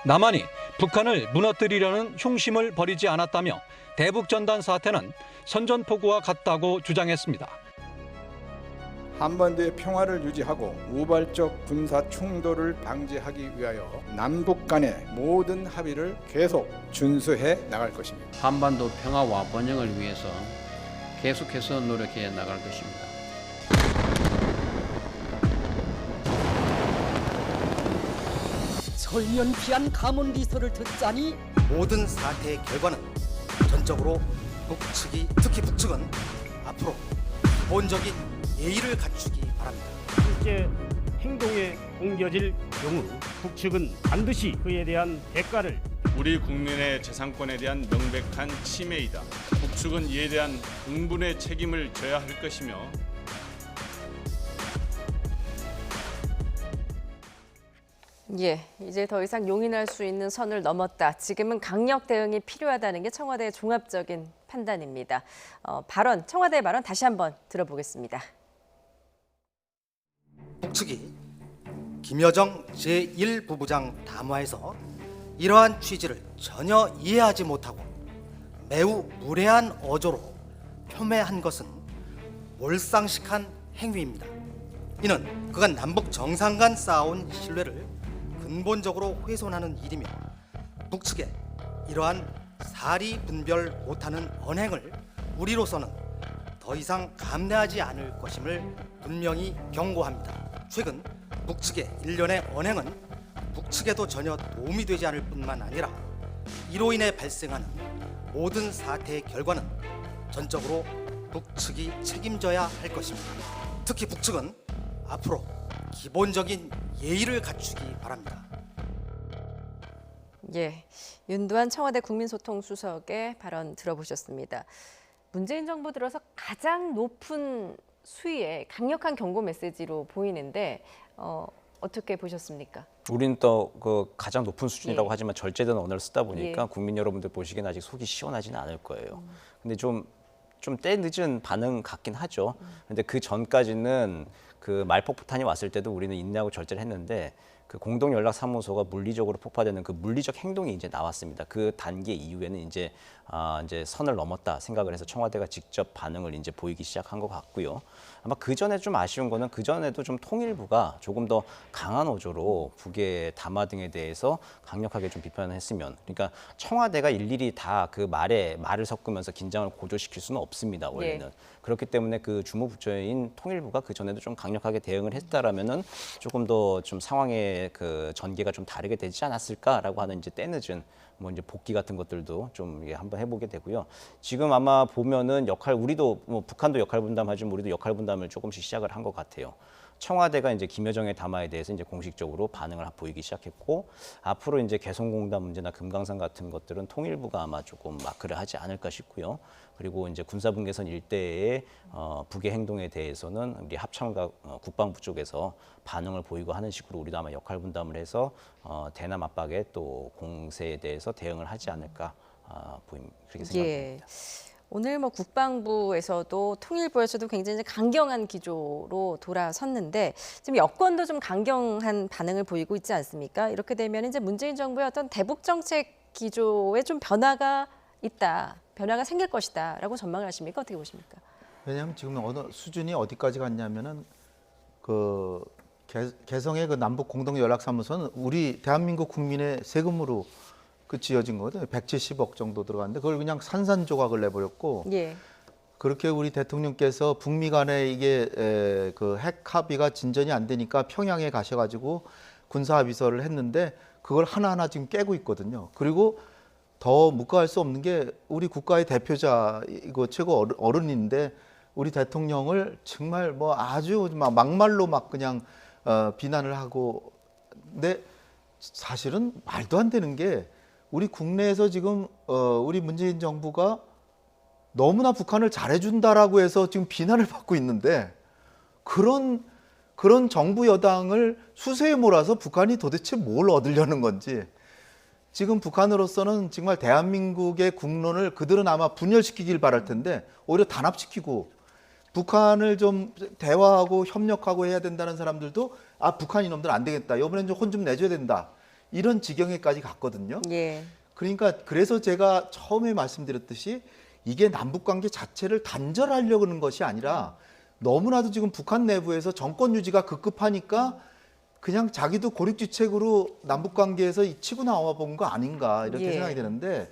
남한이 북한을 무너뜨리려는 흉심을 버리지 않았다며 대북전단 사태는 선전포고와 같다고 주장했습니다. 한반도의 평화를 유지하고 우발적 군사 충돌을 방지하기 위하여 남북 간의 모든 합의를 계속 준수해 나갈 것입니다. 한반도 평화와 번영을 위해서 계속해서 노력해 나갈 것입니다. 설면피한 가문리서를 듣자니 모든 사태의 결과는 전적으로 북측이, 특히 북측은 앞으로 기본적인 예의를 갖추기 바랍니다. 실제 행동에 옮겨질 경우 북측은 반드시 그에 대한 대가를 우리 국민의 재산권에 대한 명백한 침해이다. 북측은 이에 대한 응분의 책임을 져야 할 것이며 이제 더 이상 용인할 수 있는 선을 넘었다. 지금은 강력 대응이 필요하다는 게 청와대의 종합적인 판단입니다. 청와대의 발언 다시 한번 들어보겠습니다. 북측이 김여정 제1부부장 담화에서 이러한 취지를 전혀 이해하지 못하고 매우 무례한 어조로 폄훼한 것은 몰상식한 행위입니다. 이는 그간 남북 정상 간 쌓아온 신뢰를 근본적으로 훼손하는 일이며 북측의 이러한 사리 분별 못하는 언행을 우리로서는 더 이상 감내하지 않을 것임을 분명히 경고합니다. 최근 북측의 일련의 언행은 북측에도 전혀 도움이 되지 않을 뿐만 아니라 이로 인해 발생하는 모든 사태의 결과는 전적으로 북측이 책임져야 할 것입니다. 특히 북측은 앞으로 기본적인 예의를 갖추기 바랍니다. 윤두한 청와대 국민소통수석의 발언 들어보셨습니다. 문재인 정부 들어서 가장 높은 수위의 강력한 경고 메시지로 보이는데 어떻게 보셨습니까? 우리는 또 그 가장 높은 수준이라고 하지만 절제된 언어를 쓰다 보니까 국민 여러분들 보시기엔 아직 속이 시원하지는 않을 거예요. 근데 좀 때 늦은 반응 같긴 하죠. 근데 그 전까지는 그 말폭탄이 왔을 때도 우리는 인내하고 절제를 했는데 그 공동연락사무소가 물리적으로 폭파되는 그 물리적 행동이 이제 나왔습니다. 그 단계 이후에는 이제 선을 넘었다 생각을 해서 청와대가 직접 반응을 이제 보이기 시작한 것 같고요. 아마 그 전에 좀 아쉬운 거는 그 전에도 좀 통일부가 조금 더 강한 어조로 북의 담화 등에 대해서 강력하게 좀 비판을 했으면, 그러니까 청와대가 일일이 다 그 말을 섞으면서 긴장을 고조시킬 수는 없습니다. 원래는. 그렇기 때문에 그 주무부처인 통일부가 그 전에도 좀 강력하게 대응을 했다라면은 조금 더 좀 상황의 그 전개가 좀 다르게 되지 않았을까라고 하는 이제 때늦은 뭐 이제 복귀 같은 것들도 좀 한번 해보게 되고요. 지금 아마 보면은 우리도 뭐 북한도 역할 분담하지만 우리도 역할 분담을 조금씩 시작을 한 것 같아요. 청와대가 이제 김여정의 담화에 대해서 이제 공식적으로 반응을 보이기 시작했고, 앞으로 이제 개성공단 문제나 금강산 같은 것들은 통일부가 아마 조금 마크를 하지 않을까 싶고요. 그리고 이제 군사분계선 일대의 북의 행동에 대해서는 우리 합참과 국방부 쪽에서 반응을 보이고 하는 식으로 우리도 아마 역할 분담을 해서 대남 압박의 또 공세에 대해서 대응을 하지 않을까 그렇게 생각합니다. 오늘 국방부에서도 통일부에서도 굉장히 강경한 기조로 돌아섰는데 지금 여권도 좀 강경한 반응을 보이고 있지 않습니까? 이렇게 되면 이제 문재인 정부의 어떤 대북 정책 기조에 좀 변화가 있다, 변화가 생길 것이다라고 전망을 하십니까? 어떻게 보십니까? 왜냐하면 지금 어느 수준이 어디까지 갔냐면은 그 개성의 그 남북 공동 연락사무소는 우리 대한민국 국민의 세금으로 지어진 거거든요. 170억 정도 들어갔는데 그걸 그냥 산산조각을 내버렸고, 그렇게 우리 대통령께서 북미 간에 이게 그 핵 합의가 진전이 안 되니까 평양에 가셔가지고 군사 합의서를 했는데 그걸 하나하나 지금 깨고 있거든요. 그리고 더 묵과할 수 없는 게 우리 국가의 대표자, 이거 최고 어른인데 우리 대통령을 정말 뭐 아주 막말로 그냥 비난을 하고, 근데 사실은 말도 안 되는 게 우리 국내에서 지금 우리 문재인 정부가 너무나 북한을 잘해준다라고 해서 지금 비난을 받고 있는데 그런 정부 여당을 수세에 몰아서 북한이 도대체 뭘 얻으려는 건지, 지금 북한으로서는 정말 대한민국의 국론을 그들은 아마 분열시키길 바랄 텐데 오히려 단합시키고, 북한을 좀 대화하고 협력하고 해야 된다는 사람들도 북한 이놈들 안 되겠다, 이번엔 좀 혼 좀 내줘야 된다, 이런 지경에까지 갔거든요. 예. 그러니까 그래서 제가 처음에 말씀드렸듯이 이게 남북 관계 자체를 단절하려고 하는 것이 아니라 너무나도 지금 북한 내부에서 정권 유지가 급급하니까 그냥 자기도 고립지책으로 남북 관계에서 치고 나와 본 거 아닌가 이렇게 예. 생각이 되는데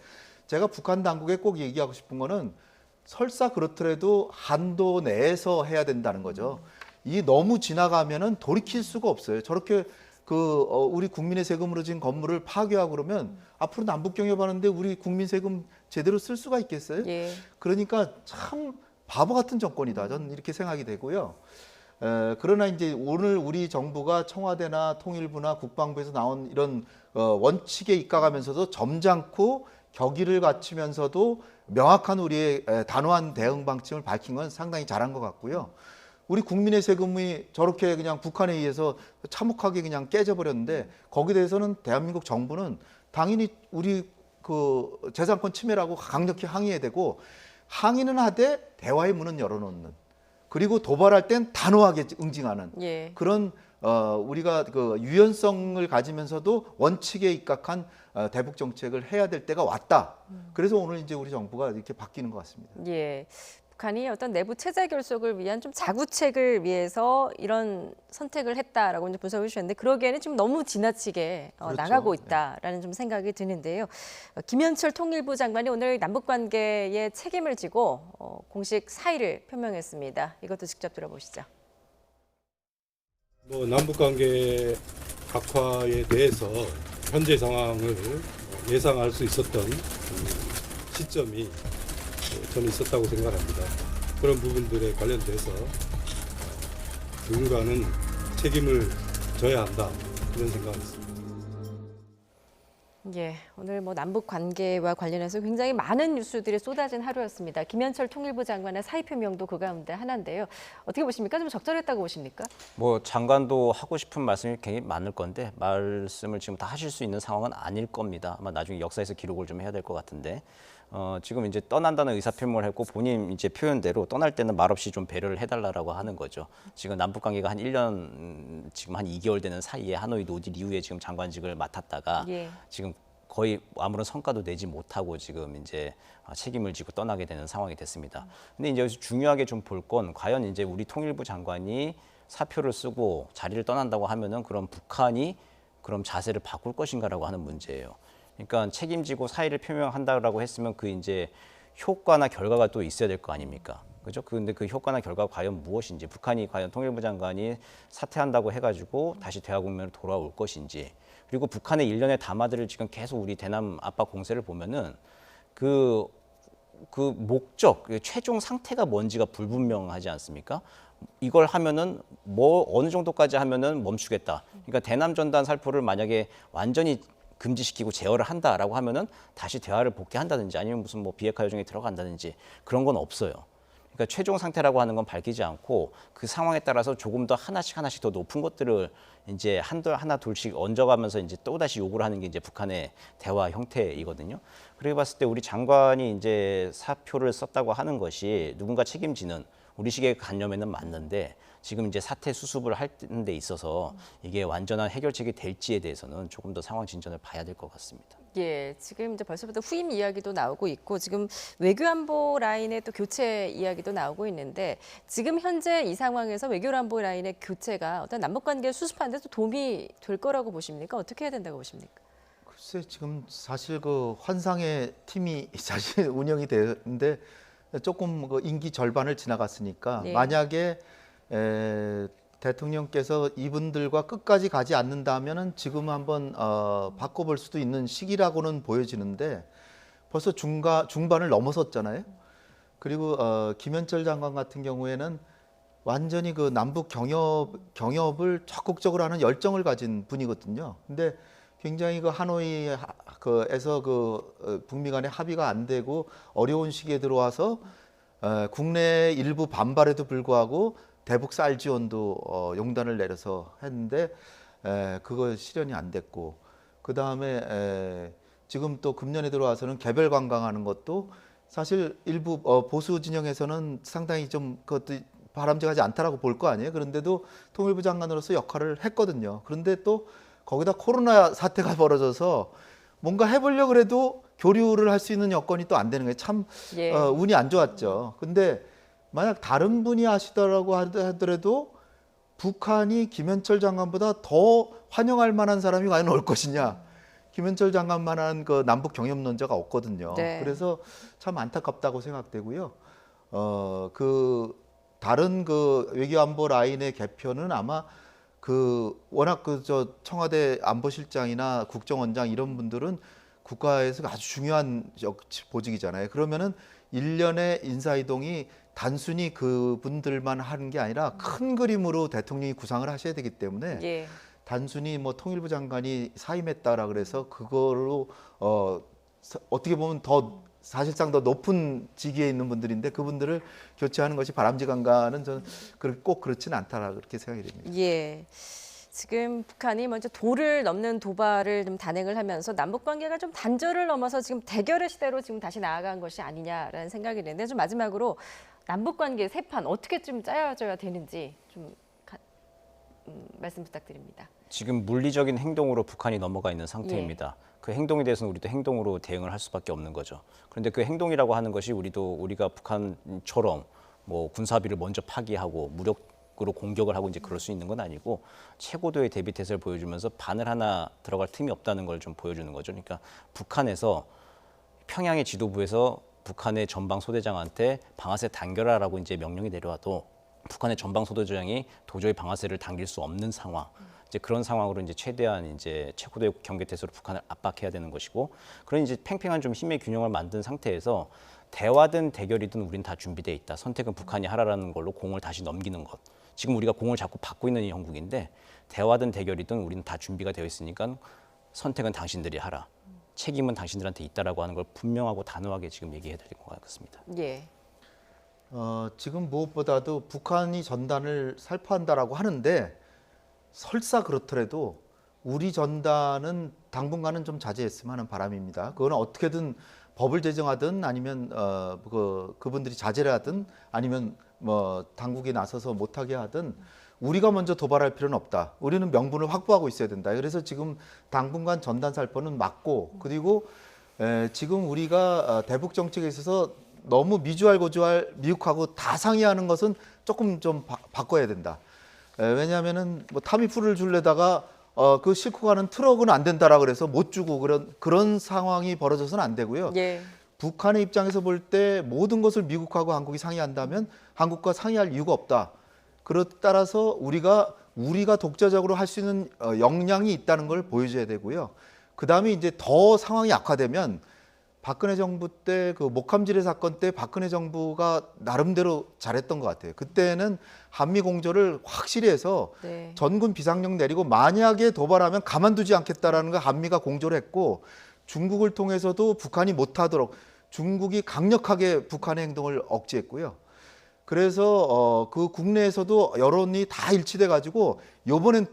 제가 북한 당국에 꼭 얘기하고 싶은 거는 설사 그렇더라도 한도 내에서 해야 된다는 거죠. 이 너무 지나가면은 돌이킬 수가 없어요. 저렇게 우리 국민의 세금으로 지은 건물을 파괴하고 그러면 앞으로 남북 경협하는데 우리 국민 세금 제대로 쓸 수가 있겠어요? 예. 그러니까 참 바보 같은 정권이다. 저는 이렇게 생각이 되고요. 그러나 이제 오늘 우리 정부가 청와대나 통일부나 국방부에서 나온 이런 원칙에 입각하면서도 점잖고 격의를 갖추면서도 명확한 우리의 단호한 대응 방침을 밝힌 건 상당히 잘한 것 같고요. 우리 국민의 세금이 저렇게 그냥 북한에 의해서 참혹하게 그냥 깨져버렸는데 거기에 대해서는 대한민국 정부는 당연히 우리 재산권 침해라고 강력히 항의해야 되고 항의는 하되 대화의 문은 열어놓는 그리고 도발할 땐 단호하게 응징하는 예. 그런 우리가 유연성을 가지면서도 원칙에 입각한 대북 정책을 해야 될 때가 왔다. 그래서 오늘 이제 우리 정부가 이렇게 바뀌는 것 같습니다. 예. 북한이 어떤 내부 체제 결속을 위한 좀 자구책을 위해서 이런 선택을 했다라고 이제 분석을 주셨는데 그러기에는 지금 너무 지나치게 그렇죠. 나가고 있다라는 좀 생각이 드는데요. 김현철 통일부 장관이 오늘 남북 관계에 책임을 지고 공식 사의를 표명했습니다. 이것도 직접 들어보시죠. 남북 관계 악화에 대해서 현재 상황을 예상할 수 있었던 시점이 저는 있었다고 생각합니다. 그런 부분들에 관련돼서 누군가는 책임을 져야 한다 그런 생각을 했습니다. 예, 오늘 남북 관계와 관련해서 굉장히 많은 뉴스들이 쏟아진 하루였습니다. 김현철 통일부 장관의 사의 표명도 그 가운데 하나인데요. 어떻게 보십니까? 좀 적절했다고 보십니까? 장관도 하고 싶은 말씀이 굉장히 많을 건데 말씀을 지금 다 하실 수 있는 상황은 아닐 겁니다. 아마 나중에 역사에서 기록을 좀 해야 될 것 같은데 지금 이제 떠난다는 의사표명을 했고 본인 이제 표현대로 떠날 때는 말없이 좀 배려를 해달라고 하는 거죠. 지금 남북 관계가 한 1년 지금 한 2개월 되는 사이에 하노이 노딜 이후에 지금 장관직을 맡았다가 예. 지금 거의 아무런 성과도 내지 못하고 지금 이제 책임을 지고 떠나게 되는 상황이 됐습니다. 근데 이제 여기서 중요하게 좀 볼 건 과연 이제 우리 통일부 장관이 사표를 쓰고 자리를 떠난다고 하면은 그럼 북한이 그럼 자세를 바꿀 것인가라고 하는 문제예요. 그러니까 책임지고 사의를 표명한다라고 했으면 그 이제 효과나 결과가 또 있어야 될 거 아닙니까? 그죠? 근데 그 효과나 결과가 과연 무엇인지, 북한이 과연 통일부 장관이 사퇴한다고 해가지고 다시 대화 국면으로 돌아올 것인지, 그리고 북한의 일련의 담화들을 지금 계속 우리 대남 압박 공세를 보면은 그 목적, 최종 상태가 뭔지가 불분명하지 않습니까? 이걸 하면은 어느 정도까지 하면은 멈추겠다. 그러니까 대남 전단 살포를 만약에 완전히 금지시키고 제어를 한다라고 하면은 다시 대화를 복귀한다든지 아니면 무슨 비핵화 여정에 들어간다든지 그런 건 없어요. 그러니까 최종 상태라고 하는 건 밝히지 않고 그 상황에 따라서 조금 더 하나씩 더 높은 것들을 이제 하나 둘씩 얹어가면서 이제 또 다시 요구를 하는 게 이제 북한의 대화 형태이거든요. 그래 봤을 때 우리 장관이 이제 사표를 썼다고 하는 것이 누군가 책임지는 우리식의 관념에는 맞는데 지금 이제 사태 수습을 하는 데 있어서 이게 완전한 해결책이 될지에 대해서는 조금 더 상황 진전을 봐야 될 것 같습니다. 예, 지금 이제 벌써부터 후임 이야기도 나오고 있고 지금 외교안보 라인의 또 교체 이야기도 나오고 있는데 지금 현재 이 상황에서 외교안보 라인의 교체가 어떤 남북관계 수습하는 데 또 도움이 될 거라고 보십니까? 어떻게 해야 된다고 보십니까? 글쎄 지금 사실 환상의 팀이 사실 운영이 되는데 조금 임기 절반을 지나갔으니까 네. 만약에 대통령께서 이분들과 끝까지 가지 않는다면은 지금 한번 바꿔볼 수도 있는 시기라고는 보여지는데 벌써 중반을 넘어섰잖아요. 그리고 김현철 장관 같은 경우에는 완전히 남북 경협을 적극적으로 하는 열정을 가진 분이거든요. 근데 굉장히 하노이에서 북미 간의 합의가 안 되고 어려운 시기에 들어와서 국내 일부 반발에도 불구하고 대북 쌀 지원도 용단을 내려서 했는데 그거 실현이 안 됐고 그 다음에 지금 또 금년에 들어와서는 개별 관광하는 것도 사실 일부 보수 진영에서는 상당히 좀 그것도 바람직하지 않다라고 볼 거 아니에요. 그런데도 통일부 장관으로서 역할을 했거든요. 그런데 또 거기다 코로나 사태가 벌어져서 뭔가 해보려고 그래도 교류를 할 수 있는 여건이 또 안 되는 게 참 예. 운이 안 좋았죠. 근데 만약 다른 분이 하시더라고 하더라도 북한이 김현철 장관보다 더 환영할 만한 사람이 과연 올 것이냐. 김현철 장관만한 그 남북 경협론자가 없거든요. 네. 그래서 참 안타깝다고 생각되고요. 그 다른 그 외교안보 라인의 개편은 아마 그 워낙 그 저 청와대 안보실장이나 국정원장 이런 분들은 국가에서 아주 중요한 보직이잖아요. 그러면은 일련의 인사이동이 단순히 그분들만 하는 게 아니라 큰 그림으로 대통령이 구상을 하셔야 되기 때문에 예. 단순히 뭐 통일부 장관이 사임했다라 그래서 그걸로 어떻게 보면 더 사실상 더 높은 직위에 있는 분들인데 그분들을 교체하는 것이 바람직한가는 저는 꼭 그렇지는 않다라 그렇게 생각이 됩니다. 예. 지금 북한이 먼저 도를 넘는 도발을 좀 단행을 하면서 남북 관계가 좀 단절을 넘어서 지금 대결의 시대로 지금 다시 나아간 것이 아니냐라는 생각이 드는데 좀 마지막으로 남북 관계 새 판 어떻게 좀 짜여져야 되는지 좀 말씀 부탁드립니다. 지금 물리적인 행동으로 북한이 넘어가 있는 상태입니다. 그 행동에 대해서는 우리도 행동으로 대응을 할 수밖에 없는 거죠. 그런데 그 행동이라고 하는 것이 우리가 북한처럼 뭐 군사비를 먼저 파기하고 무력으로 공격을 하고 이제 그럴 수 있는 건 아니고 최고도의 대비 태세를 보여주면서 바늘 하나 들어갈 틈이 없다는 걸 좀 보여주는 거죠. 그러니까 북한에서 평양의 지도부에서 북한의 전방 소대장한테 방아쇠 당겨라라고 이제 명령이 내려와도 북한의 전방 소대장이 도저히 방아쇠를 당길 수 없는 상황. 이제 그런 상황으로 이제 최대한 이제 최고도의 경계 태세로 북한을 압박해야 되는 것이고, 그런 이제 팽팽한 좀 힘의 균형을 만든 상태에서 대화든 대결이든 우린 다 준비돼 있다. 선택은 북한이 하라라는 걸로 공을 다시 넘기는 것. 지금 우리가 공을 자꾸 받고 있는 이 형국인데 대화든 대결이든 우리는 다 준비가 되어 있으니까 선택은 당신들이 하라. 책임은 당신들한테 있다라고 하는 걸 분명하고 단호하게 지금 얘기해야 될 것 같습니다. 예. 지금 무엇보다도 북한이 전단을 살포한다라고 하는데 설사 그렇더라도 우리 전단은 당분간은 좀 자제했으면 하는 바람입니다. 그거는 어떻게든 법을 제정하든 아니면 그분들이 자제를 하든 아니면 뭐 당국이 나서서 못하게 하든 우리가 먼저 도발할 필요는 없다. 우리는 명분을 확보하고 있어야 된다. 그래서 지금 당분간 전단 살포는 막고, 그리고 지금 우리가 대북 정책에 있어서 너무 미주알 고주알 미국하고 다 상의하는 것은 조금 좀 바꿔야 된다. 왜냐하면은 뭐 타미프를 줄래다가 그 싣고 가는 트럭은 안 된다라 그래서 못 주고 그런 상황이 벌어져서는 안 되고요. 예. 북한의 입장에서 볼 때 모든 것을 미국하고 한국이 상의한다면 한국과 상의할 이유가 없다. 따라서 우리가 독자적으로 할 수 있는 역량이 있다는 걸 보여줘야 되고요. 그 다음에 이제 더 상황이 악화되면 박근혜 정부 때 그 목함지뢰 사건 때 박근혜 정부가 나름대로 잘했던 것 같아요. 그때는 한미 공조를 확실히 해서 네. 전군 비상령 내리고 만약에 도발하면 가만두지 않겠다라는 걸 한미가 공조를 했고, 중국을 통해서도 북한이 못하도록 중국이 강력하게 북한의 행동을 억제했고요. 그래서 그 국내에서도 여론이 다 일치돼 가지고 이번엔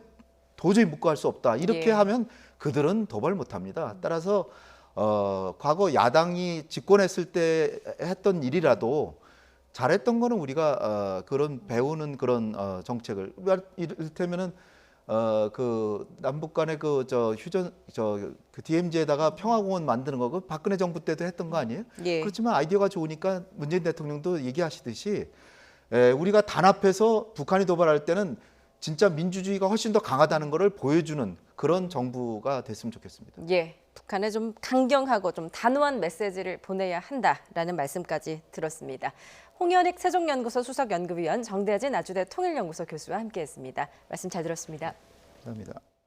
도저히 묵과할 수 없다. 이렇게 예. 하면 그들은 도발 못합니다. 따라서 과거 야당이 집권했을 때 했던 일이라도 잘했던 거는 우리가 그런 배우는 그런 정책을, 이를테면은 그 남북 간의 그 DMZ에다가 평화공원 만드는 거, 그 박근혜 정부 때도 했던 거 아니에요? 예. 그렇지만 아이디어가 좋으니까 문재인 대통령도 얘기하시듯이 우리가 단합해서 북한이 도발할 때는 진짜 민주주의가 훨씬 더 강하다는 것을 보여주는 그런 정부가 됐으면 좋겠습니다. 예. 북한에 좀 강경하고 좀 단호한 메시지를 보내야 한다라는 말씀까지 들었습니다. 홍현익 세종연구소 수석연구위원, 정대진 아주대 통일연구소 교수와 함께했습니다. 말씀 잘 들었습니다. 감사합니다.